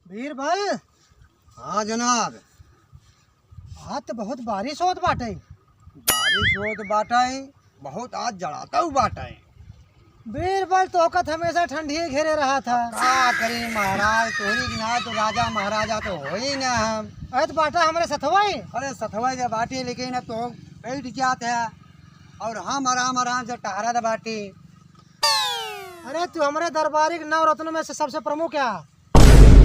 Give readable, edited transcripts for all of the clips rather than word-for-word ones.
बीरबल। हाँ जनाब। आज तो बहुत बारिश होत बाटे। बारिश होत बाटे, बहुत आज जड़ाता हूँ बाटे। बीरबल तोकत हमेशा ठंडी घेरे रहा था। क्या करी महाराज, तोहरी गिना तो राजा महाराजा तो हो ही ना हम। अरे तो बाटा हमारे सथवाई। अरे सथवा के बाटी लेकिन अब तो बैठ जाते है और हम आराम आराम से टहरा दे बाटी। अरे तू हमारे दरबारी नौ रत्नों में से सबसे प्रमुख है।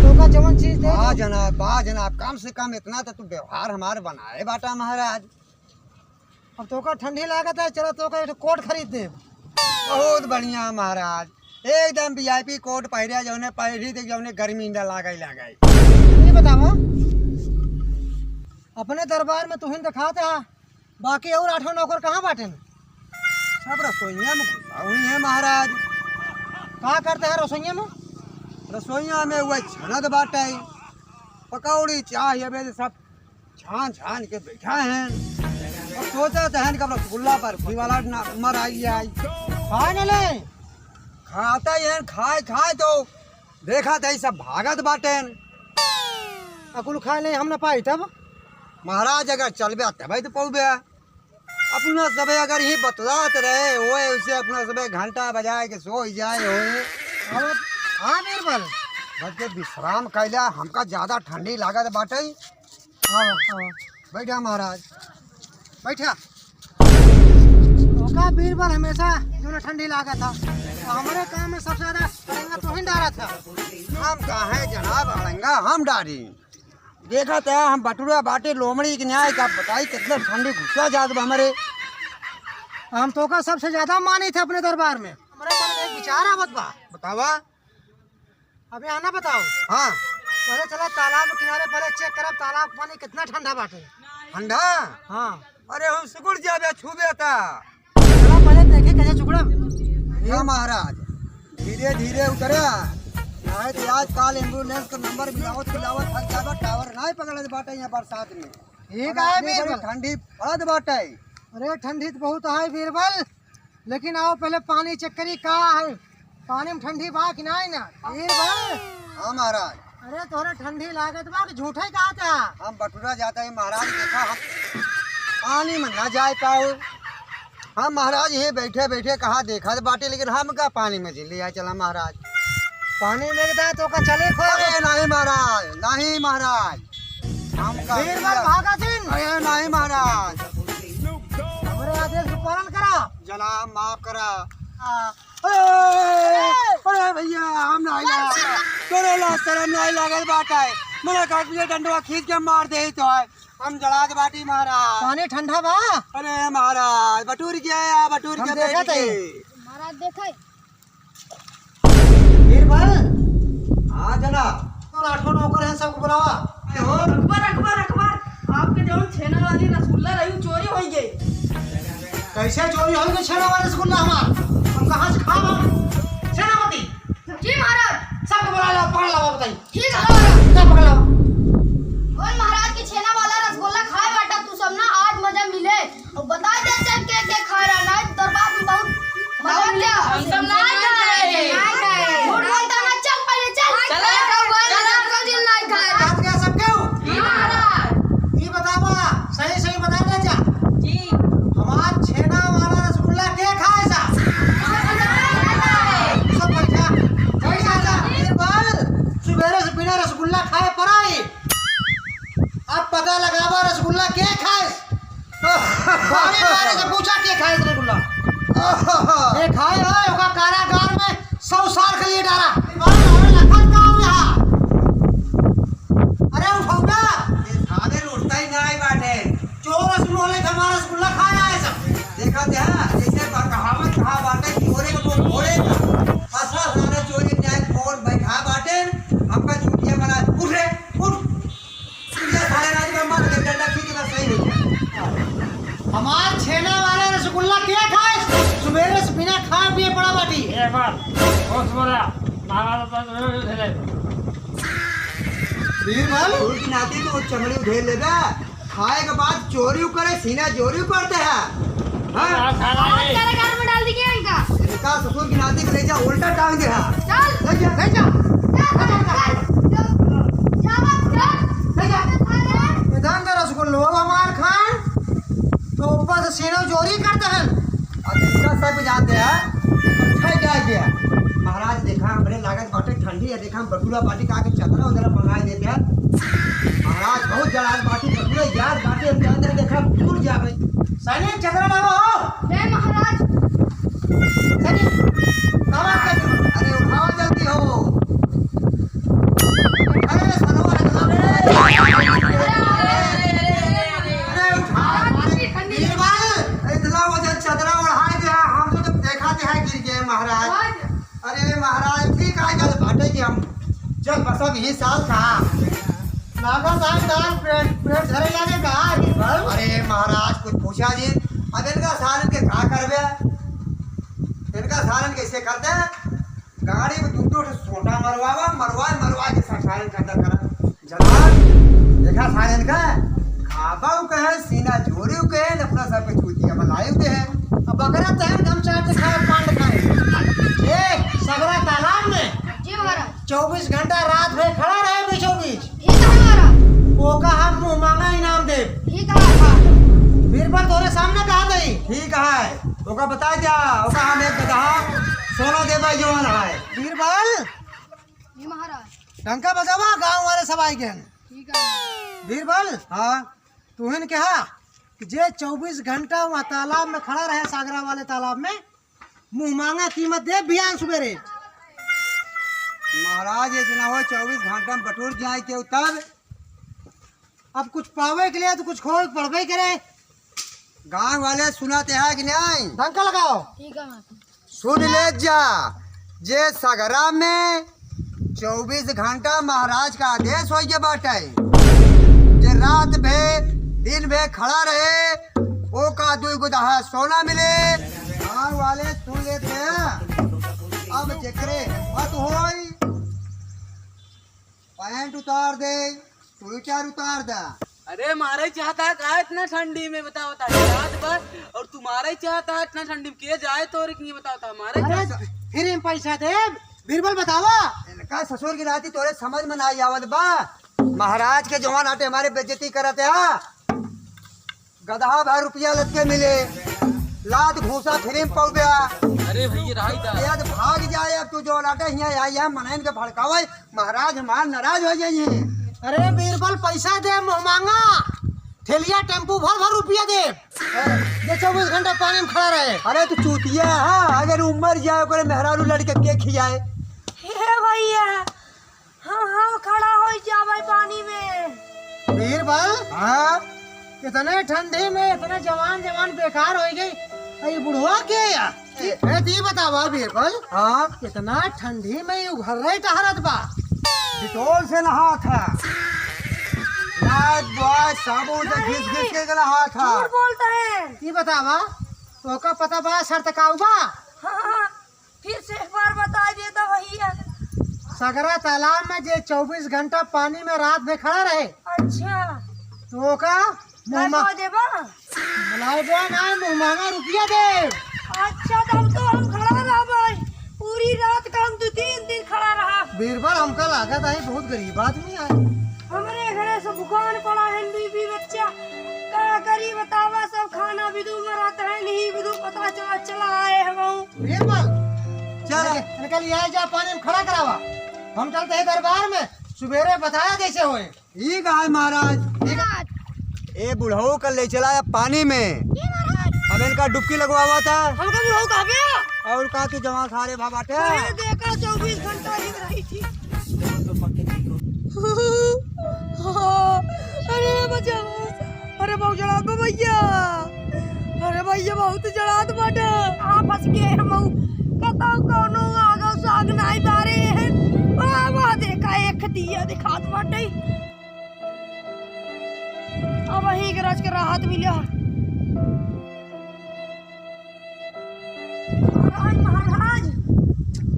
तो का जवन चीज दे वाह जनाब, कम से कम इतना तो तू व्यवहार हमारे बनाए बाटा महाराज। अब तो का ठंडी लागत है, चलो तो का एक कोट खरीद दे। बहुत बढ़िया महाराज, एकदम वीआईपी कोट पहरे जौने पहरी थे जौने गर्मी न लागे। ये बतावा अपने दरबार में तुहिन दिखाते है, बाकी और 8 नौकर कहाँ बाटे? सब रसोइया में घुसा हुई है महाराज। कहाँ करते हैं रसोइया में? रसोइया में वह छनद बाटे, पकौड़ी चाय ये सब छान छान के बैठा हैं। अब सोचा तहन कब रसगुल्ला पर भी वाला नंबर आई। खाए न ले खाता ही है, खाए खाए तो देखा था सब भागत बाटेन। अकुल खाए ले हम न पाई तब। महाराज अगर चलबे तब तो पौबे। अपना सब अगर ही बतलात रहे होए उसे अपना सब घंटा बजाए के सो ही जाए होए। हाँ बीरबल, बस के विश्राम कैला, हमका ज्यादा ठंडी लागत बाटे। हाँ हाँ बैठा महाराज, बैठा। का बीरबल हमेशा जो न ठंडी लागत था, तो हमारे काम में सबसे ज्यादा अड़ंगा तो ही डाला था। हम कहे जनाब अड़ंगा हम डारी। देखा था हम बटुरा बाटे लोमड़ी के न्याय का बताई कितना ठंडी घुसा जात हमारे। हम तो का सबसे ज्यादा मानी थे अपने दरबार में। हमारे मन में एक विचार आवत बा। बतावा। अबे आना बताओ। हाँ पहले चला तालाब के किनारे, पहले चेक करब तालाब का पानी कितना ठंडा बाटे। ठंडा? हाँ अरे हम सुकुड़ जाबे छूबे था। चला पहले देखे कैसे चुकड़ब। हाँ महाराज, धीरे धीरे उतरे। नहीं तो आज काल एम्बुलेंस का नंबर मिलावत थक जाबा, टावर नहीं पकड़त बाटे यहाँ बरसात में। ठीक है बीरबल। ठंडी पड़त बाटे। अरे ठंडी तो बहुत है बीरबल, लेकिन आओ पहले पानी चेक करी का है, पानी में ठंडी बा कि नहीं ना बीरबल। हाँ महाराज। अरे तोरे ठंडी लागत बा कि झूठे कहा था? हम बटुरा जाता है महाराज, देखा हम पानी में न जाए पाओ। हम महाराज ये बैठे बैठे कहा देखा बाटे, लेकिन हम का पानी में जिले आए चला महाराज। पानी में गदा तो का चले खो। अरे नहीं महाराज, नहीं महाराज, हम का बीरबल भागा दिन। अरे नहीं महाराज, हमारे आदेश का पालन करा। जनाब माफ करा। हाँ। अरे भैया हम नहीं लगा, तोरे ला शर्म नहीं लगल बाटे। मेरा काटले डंडवा खींच के मार दे तो है, हम जला दे बाटी महाराज। पानी ठंडा बा। अरे महाराज बटूर क्या, बटूर हम के देखा थे। महाराज देखे बीरबल। हाँ जनाब। तो 8 नौकर हैं, सबको बुलावा। अकबर अकबर अकबर, आपके जो छेना वाली रसगुल्ला रही चोरी हो गई। कैसे चोरी हो गई छेना वाले रसगुल्ला हमार? हम कहाँ से खावा? सेनापति जी महाराज। सबको बुला लो, पकड़ लो। बताइए ठीक है महाराज। क्या पकड़ लो? और महाराज की छेना वाला रसगुल्ला खाए बाटा तू सब ना, आज मजा मिले। और बता दे चल के खा रहा ना, दरबार में बहुत मजा मिला। हम सब नहीं खाए। झूठ बोलता ना, चल पहले चल। चले को दिन नहीं खाए। रात के सब क्यों? जी महाराज। ये बतावा, सही सही बता दे जा। जी हमार छेना वाला रसगुल्ला के खाए सा? सब बैठा बैठा जा। बीरबल सुबह से बिना रसगुल्ला खाए पराई। अब पता लगावा रसगुल्ला के खाए। बारे बारे से पूछा के खाए रसगुल्ला। ये खाए है ओका कारागार में 100 साल के लिए डाला। अरे उठाऊंगा खाने लुटता ही नहीं बाटे। चोर रसगुल्ले हमारा रसगुल्ला खाया है सब। देखा क्या जैसे कहावत कहा बाटे, चोरे को घोड़े का फसा सारे चोरी न्याय फोड़ बैठा बाटे। हमका चुटिया बना उठ रे उठ। ये सारे राज में मत ले, डंडा खींच के सही नहीं है। हमार छेना वाला रसगुल्ला के खाए? सुबह से बिना खाए पिए पड़ा बाटी। एक बार बहुत बोला महाराज बीरबल चोर की नाती तो चमड़ी उधेड़ लेगा। खाए के बाद चोरी करे, सीना चोरी करते हैं। हाँ कारागार में डाल दिया इनका। इनका ससुर की नाती को ले जा, उल्टा टांग दे। चल ले जा ले जा। चल चल चल। से सीनो चोरी करते हैं। अब इनका सब जानते हैं इकट्ठा क्या गया। महाराज देखा हमरे लागत बाटे ठंडी है, देखा हम बटुला बाटी का के चदरा उधर मंगाए देते हैं। महाराज बहुत जलाल बाटी बटुला यार बाटी हम अंदर देखा टूट जा गई। सैनिक चक्र लाओ हो। नहीं महाराज। सैनिक कवर कर दो। अरे उठाओ जल्दी हो। अरे सनवा अरे उठा ठंडी इतना वजन चदरा उड़ाए दिया हम तो देखा थे है गिर गए महाराज। अरे महाराज ठीक है कल बाटे की हम चल बस अब ही साल था नागा साहब दाल पेट धरे जाने कहा बीरबल। अरे महाराज कुछ पूछा जी अब इनका सालन के कहा करबे, इनका सालन कैसे करते गाड़ी में दूध सोटा मरवा के सालन करता करा जलाल देखा सालन का खाबा कहे सीना जोड़ू कहे अपना सब पे चूतिया बनायु के है। अब बकरा तहन गम चाट से खाए पांड खाए ये सगरा तालाब में जी महाराज। 24 घंटा रात भर खड़ा रहे बीचों बीच। ठीक है महाराज। वो का हम मुंह मांगा इनाम दे। ठीक है। बीरबल तोरे सामने कहा गई। ठीक है ओका बता दिया ओका हम एक गधा सोना देवा जवान है। बीरबल जी महाराज। डंका बजावा गांव वाले सब आई गए। ठीक है। बीरबल हाँ तुहन कहा कि जे 24 घंटा वहाँ तालाब में खड़ा रहे सागरा वाले तालाब में मुंह मांगा कीमत दे बियान सुबेरे। महाराज ये जना हो 24 घंटा में बटोर जाए के तब अब कुछ पावे के लिए तो कुछ खोए पड़वे करे। गांव वाले सुनाते हैं कि नहीं डंका लगाओ। ठीक है महाराज। सुन ले जा जे सगरा में 24 घंटा महाराज का आदेश हो गया बाटे जे रात भे दिन भे खड़ा रहे ओ का दू गुदहा सोना मिले। गांव वाले सुन लेते हैं अब जेकरे मत होई पैंट उतार दे स्वेटर उतार दे। अरे मारा ही चाहता है कहा इतना ठंडी में बताओ रात भर और तुम्हारा ही चाहता है इतना ठंडी में के जाए तो नहीं बताता हमारे अरे फिर इन पैसा दे। बीरबल बतावा इनका ससुर की राती तोरे समझ में ना आवत बा। महाराज के जवान हटे हमारे बेइज्जती करते हैं। गधा भर रुपया लद के मिले लात घूसा फ्री में पौ गया। अरे भैया राही दा याद भाग जाए अब तू जो लाटे यहाँ आई है मनैन के भड़कावे महाराज हमार नाराज हो जाइए। अरे बीरबल पैसा दे मुंह मांगा ठेलिया टेम्पू भर रुपया दे जे 24 घंटा पानी में खड़ा रहे। अरे तू चूतिया है अगर उमर जाए ओकरे मेहरारू लड़के के खियाए। हे भैया हम खड़ा हो जावे पानी में। बीरबल हाँ इतने ठंडी में इतने जवान बेकार हो गई। ये बुढ़वा के या ती बतावा बीरबल हाँ इतना ठंडी में यू घर रही टहरत बा डिटोल से नहा था नाक बॉय साबुन से घिस के नहा था। बोलता है। ये बतावा तो का पता बा शर्त काऊ बा। हाँ, फिर से एक बार बता देता भैया। सगरा तालाब में जे 24 घंटा पानी में रात में खड़ा रहे अच्छा तो का मुंह मा- देबा। मलाई बो ना मुंह मांगा रुपया दे। अच्छा तब तो हम खड़ा रहा भाई पूरी रात का हम 2-3 दिन खड़ा रहा। बीरबल हमका लागत है बहुत गरीब आदमी है। हमारे घरे सब दुकान पड़ा है बीबी बच्चा का करी बतावा सब खाना विदु में रहता है नहीं विदु पता चला आए हम। बीरबल चल निकल आए जा पानी में खड़ा करावा हम चलते हैं दरबार में सुबेरे बताया कैसे होए। ये गाय महाराज ए बुढ़ऊ का ले चला पानी में अब इनका डुबकी लगवावा था। हमका भी हो कहा गया और का तू जमा सारे भाबाटे मैंने देखा 24 घंटा ही रही थी। अरे बचाओ अरे बहुत जड़ात बा भैया। अरे भैया बहुत जड़ात बाटे आप फंस गए हम कताऊ कोनो आगो साग नहीं बारे हैं। वाह देखा एक दिया दिखात बाटे अब वही गरज के राहत मिला। महाराज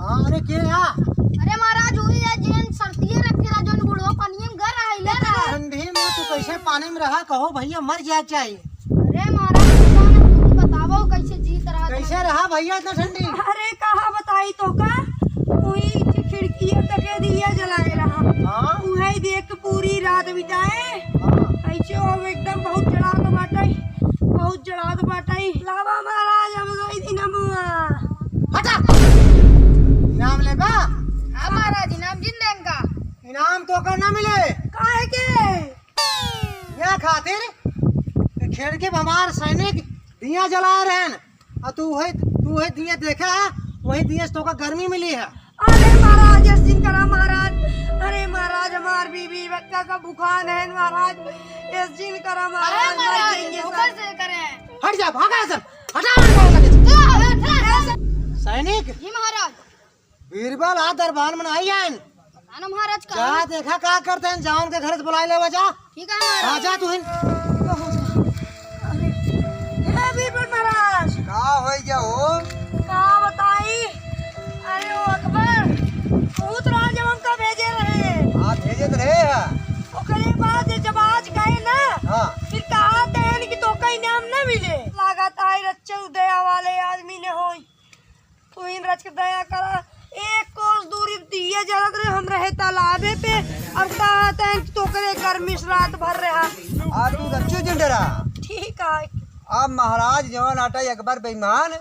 हाँ अरे के या अरे महाराज हुई है जेन सर्दिये रखेला जोन बुढ़वा पानी में घर आइले रहा। ठंडी में तू कैसे पानी में रहा कहो भैया मर जाए चाहिए। अरे महाराज तुम बताओ कैसे जीत रहा कैसे रहा भैया इतना ठंडी। अरे कहा बताई तो का वही खिड़की तके दिया जलाए रहा। हाँ वही देख के पूरी रात बिताए हाँ। ऐसे अब एकदम बहुत जड़ा तो बाटे बहुत जड़ा तो बाटाई लावा महाराज हम गई थी नमुआ। हटा इनाम लेगा। हाँ महाराज इनाम जिन देंगे का। इनाम तो करना मिले काहे के? या खातिर कि खिड़की पे हमार सैनिक दिया जला रहे हैं और तू है दिया देखा है वही दिया से तो का गर्मी मिली है। अरे महाराज इस दिन करा महाराज। अरे महाराज हमार बीबी बच्चा का बुखार है महाराज इस दिन करा महाराज। हट जा भागा सब हटा सैनिक जी महाराज। बीरबल आ दरबार में आई आइन ना महाराज का। जा देखा क्या करते हैं जाओ उनके घर से बुला ले बजा। ठीक है महाराज। राजा तू हिन हे बीरबल महाराज का हो जाओ का बताई। अरे वो अकबर भूत राज हमका भेजे रहे। आप भेजे तो रहे हैं। ओकरे बाद जब आज गए ना हाँ फिर कहा थे कि तो कहीं नाम न मिले। लागत आई रच्चे दया वाले आदमी ने हो तू इन रच के दया करा। एक कोस दूरी दिए जरत रहे हम रहे तालाबे पे और कहते हैं कि तो करे गर्मिश रात भर रहा। आज तू रच्चू जिंडरा। ठीक है। अब महाराज जवान आटा अकबर बेईमान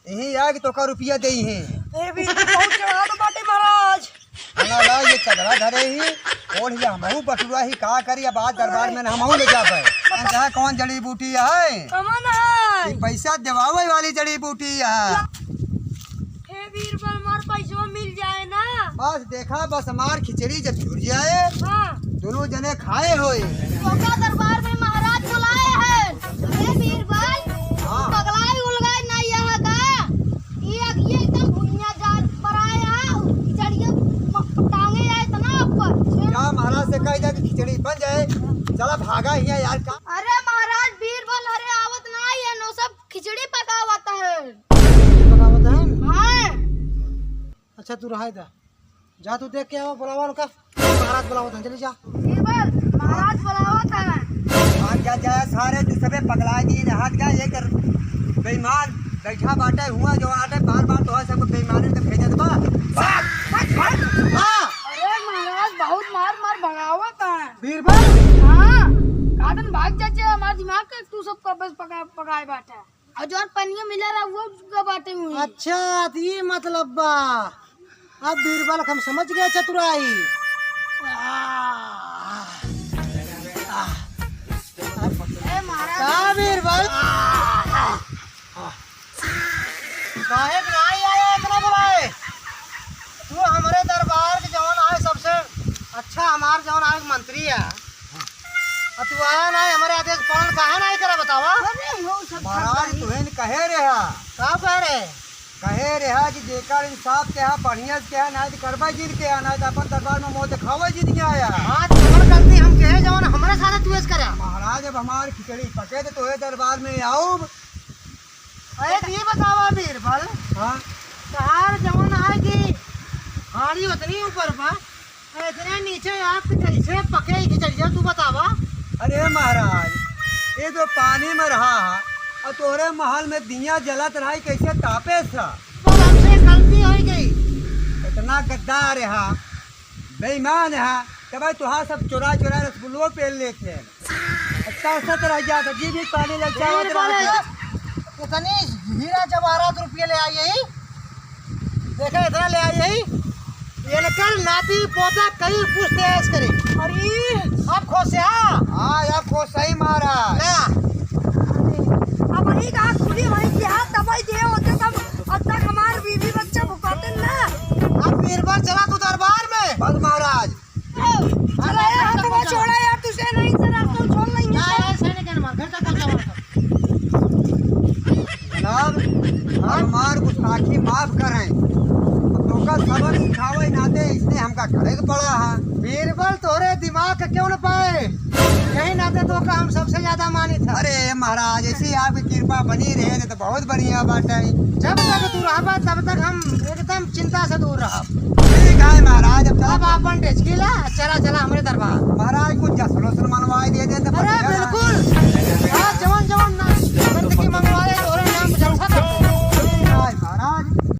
यही आ कि तोका रुपया दे ही ए भी बहुत चढ़ा तो बाटे महाराज। ला ये चदरा धरे ही और ही हमहू बटुआ ही का करी अब आज दरबार में हमहू ले जा पाए। कहा कौन जड़ी बूटी है कमन है। ये पैसा देवावे वाली जड़ी बूटी है। हे बीरबल मार पैसा मिल जाए ना। बस देखा बस हमार खिचड़ी जब छूट जाए हाँ दोनों जने खाए होए। चौका दरबार में महाराज बुलाए हैं। हे बीरबल हाँ। पगलाई उलगाई नहीं यहाँ का। ये एकदम भुइया जात पर आया खिचड़िया टांगे आए तना ऊपर। क्या महाराज से कह कि खिचड़ी बन जाए चला भागा ही है यार का। अरे महाराज बीरबल अरे आवत ना है नो सब खिचड़ी पकावत है। बतावत है हाँ अच्छा तू रहा था जा तू देख के आओ बुलावा उनका महाराज बुलावत है चली जा। बीरबल महाराज बुलावत है। आज क्या जाए सारे तू सबे पगला दिए हाथ का ये कर बेईमान बैठा बाटे हुआ जो आटे बार बार तो है सब बेईमानी में भेज दबा। हाँ अरे महाराज बहुत मार मार भगावत है। बीरबल हाँ कादन भाग जाचे हमारे दिमाग के तू सब का बस पकाए बाटा और जो पनिया मिला रहा वो का बाटे हुई। अच्छा तो ये मतलब बा अब बीरबल हम समझ गए चतुराई। अरे महाराज का बीरबल काहे के नहीं आया इतना बुलाए तू हमारे दरबार के जवान आए सबसे अच्छा हमारे जवान आए मंत्री है और तू आया नहीं हमारे आदेश पालन काहे नहीं करा बतावा। अरे हो सब महाराज तुहें कहे रहा का कह रहे कि जेकर इंसाफ के है बढ़िया के है ना करवा जीत के है ना अपन दरबार में मोह दिखावा जीत के आया। आज तुम्हारी गलती हम कहे जवान हमारे साथ तू ऐसे करा। महाराज अब हमारी खिचड़ी पके तो तोहे दरबार में आओ। अरे तो ये बतावा बीरबल हाँ तहार जवान आए कि हाड़ी उतनी ऊपर बा और इतने नीचे आप कैसे पके खिचड़िया तू बतावा। अरे महाराज ये तो पानी में रहा है और तोरे महल में दिया जलत रहा कैसे तापे सा। तो हमसे गलती हो गई। इतना गद्दार रहा बेईमान है कि भाई तुहार सब चुरा चुरा रसगुल्लो पे लेते हैं अच्छा सत रह जाता जी भी पानी लग जाए। इतनी हीरा जवाहरात रुपये ले आई यही देखा इतना ले आई यही ये निकल नाती पोता कई पूछते करे। अरे अब खोसे हाँ यार को सही महाराज ना अब वही कहा खुली वही की हाथ दवाई दे होते तब अब तक हमारे बीवी बच्चा भुकाते ना। अब बीरबल चला तू दरबार में बस महाराज अरे हाथ को छोड़ा यार तुझे नहीं से रास्ता छोड़ नहीं ना है। ऐसे नहीं कहना घर तक पहुंचा जनाब हमार गुस्ताखी माफ करें तो का सबक सिखावे नाते इसने हमका खड़े के पड़ा है। बीरबल तोरे दिमाग का क्यों न पाए यही नाते तो का हम सबसे ज्यादा मानी था। अरे महाराज ऐसी आपकी कृपा बनी रहे तो बहुत बढ़िया बात है। जब तक तू रहा तब तक हम एकदम चिंता से दूर रहा। ठीक है महाराज अब अब अपन टेचकीला चला चला हमारे दरबार। महाराज कुछ जसलो मनवाए दे दे तो अरे बढ़िया है। बिल्कुल